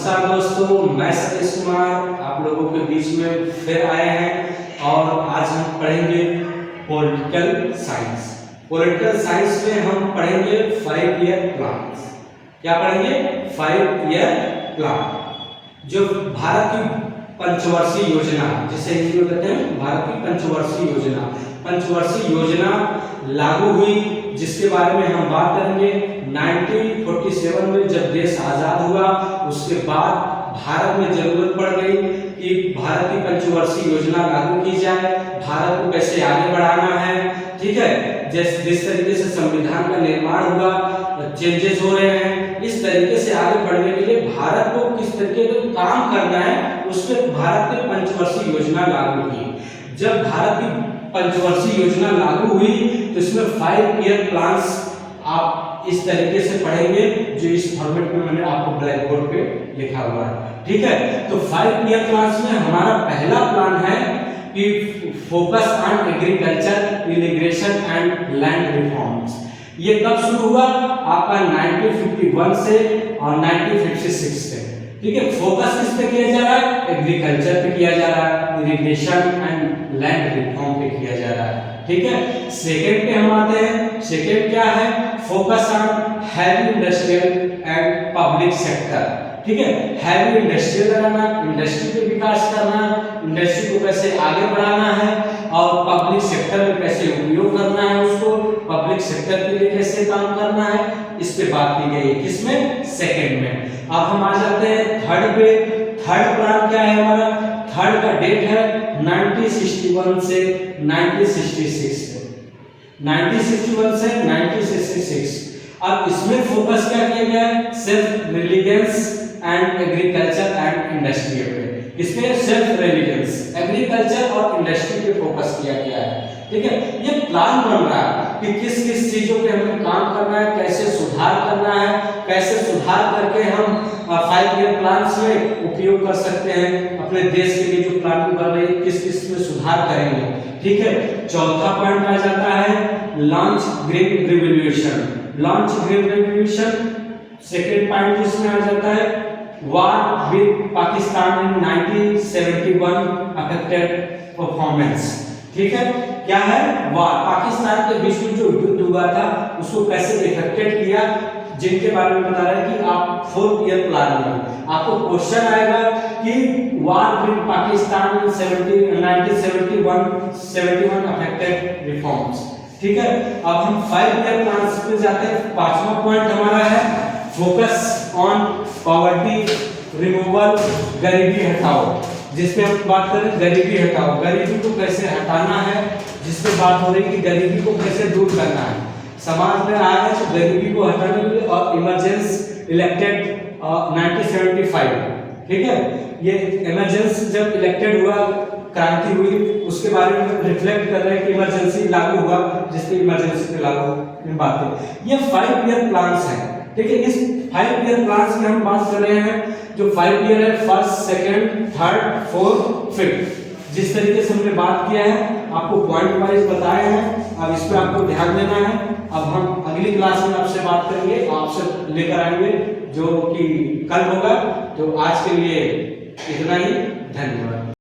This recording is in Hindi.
नमस्कार दोस्तों, मैं सतीश कुमार आप लोगों के बीच में फिर आए हैं और आज हम पढ़ेंगे पॉलिटिकल साइंस। पॉलिटिकल साइंस में हम पढ़ेंगे 5 ईयर प्लान। क्या पढ़ेंगे? 5 ईयर प्लान, जो भारत की पंचवर्षीय योजना, जिसे हिंदी में कहते हैं भारत की पंचवर्षीय योजना, पंचवर्षीय योजना लागू हुई, जिसके बारे में हम बात करेंगे। 1947 में जब देश आजाद हुआ, उसके बाद भारत में जरूरत पड़ गई कि भारत की पंचवर्षीय योजना लागू की जाए, भारत को कैसे आगे बढ़ाना है। ठीक है, जिस तरीके से संविधान का निर्माण हुआ, चेंजेस हो रहे हैं, इस तरीके से आगे बढ़ने के लिए भारत को किस तरीके का काम करना है, उसमें भारत ने पंचवर्षीय योजना लागू की। जब भारत की पंचवर्षीय योजना लागू हुई तो इसमें 5 ईयर प्लान्स आप इस तरीके से पढ़ेंगे, जो इस फॉर्मेट में मैंने आपको ब्लैक बोर्ड पे लिखा हुआ है। ठीक है, तो 5 ईयर प्लान्स में हमारा पहला प्लान है कि focus on agriculture, irrigation and land reforms. ये कब शुरू हुआ? आपका 1951 से और 1956 से। ठीक है, फोकस किस पे किया जा रहा है? एग्रीकल्चर पे किया जा रहा है, इरिगेशन एंड लैंड रिफॉर्म पे किया जा रहा है। ठीक है, सेकंड पे हम आते हैं। सेकंड क्या है? Focus on heavy industrial and public sector. ठीक है, हैवी इंडस्ट्रियल बनाना, इंडस्ट्री पे विकास करना, इंडस्ट्री को कैसे आगे बढ़ाना है और पब्लिक सेक्टर में कैसे उपयोग करना है, उसको पब्लिक सेक्टर के लिए कैसे काम करना है, इस पे बात की गई। किसमें? सेकंड में। अब हम आ जाते हैं थर्ड पे। थर्ड प्लान क्या है हमारा? थर्ड का डेट है 1961 से 1966 तक। 1961 से 1966। अब इसमें फोकस क्या किया गया है? Self religions and agriculture and industry पे। इसमें सेल्फ रिलीजियंस, एग्रीकल्चर और इंडस्ट्री पे फोकस किया गया है। ठीक है, ये प्लान बन रहा है कि किस किस चीजों पे हमें काम करना है, कैसे सुधार करना है, कैसे सुधार करके हम 5 ईयर प्लान्स में उपयोग कर सकते हैं। अपने देश के लिए जो प्लानिंग कर रही है, किस किस में सुधार करेंगे। ठीक है, चौथा पॉइंट आ जाता है launch green revolution. Launch green revolution second point इसमें आ जाता है। वार with Pakistan in 1971 affected performance. ठीक है, क्या है? वार, पाकिस्तान के बीच में जो युद्ध हुआ था उसको कैसे इफेक्टेड किया, जिनके बारे में बता रहा है कि आप 4 ईयर प्लान में आपको क्वेश्चन आएगा कि वार with Pakistan in 1971 affected reforms. ठीक है, अब हम 5 ईयर प्लान पे जाते हैं। पांचवा पॉइंट हमारा है फोकस ऑन पॉवर्टी रिमूवल, गरीबी हटाओ, जिसपे हम बात करें गरीबी हटाओ, गरीबी को कैसे हटाना है, जिसपे बात हो रही है कि गरीबी को कैसे दूर करना है। समाज में आ गए तो गरीबी को हटाने के लिए और इमरजेंसी इलेक्टेड 1975। ठीक है, ये इमरजेंसी जब इलेक्टेड हुआ, क्रांति हुई, उसके बारे में रिफ्लेक्ट कर रहे हैं कि इमरजेंसी लागू हुआ, जिसपे इमरजेंसी पे लागू बात है। ये 5 ईयर प्लान्स हैं। ठीक है, इस 5 ईयर प्लान्स में हम बात कर रहे हैं जो 5 ईयर है, first, second, third, fourth, fifth. जिस तरीके से हमने बात किया है, आपको पॉइंट वाइज बताए हैं, अब इस पे आपको ध्यान देना है। अब हम अगली क्लास में आपसे बात करेंगे, आपसे लेकर आएंगे जो कि कल होगा। तो आज के लिए इतना ही, धन्यवाद।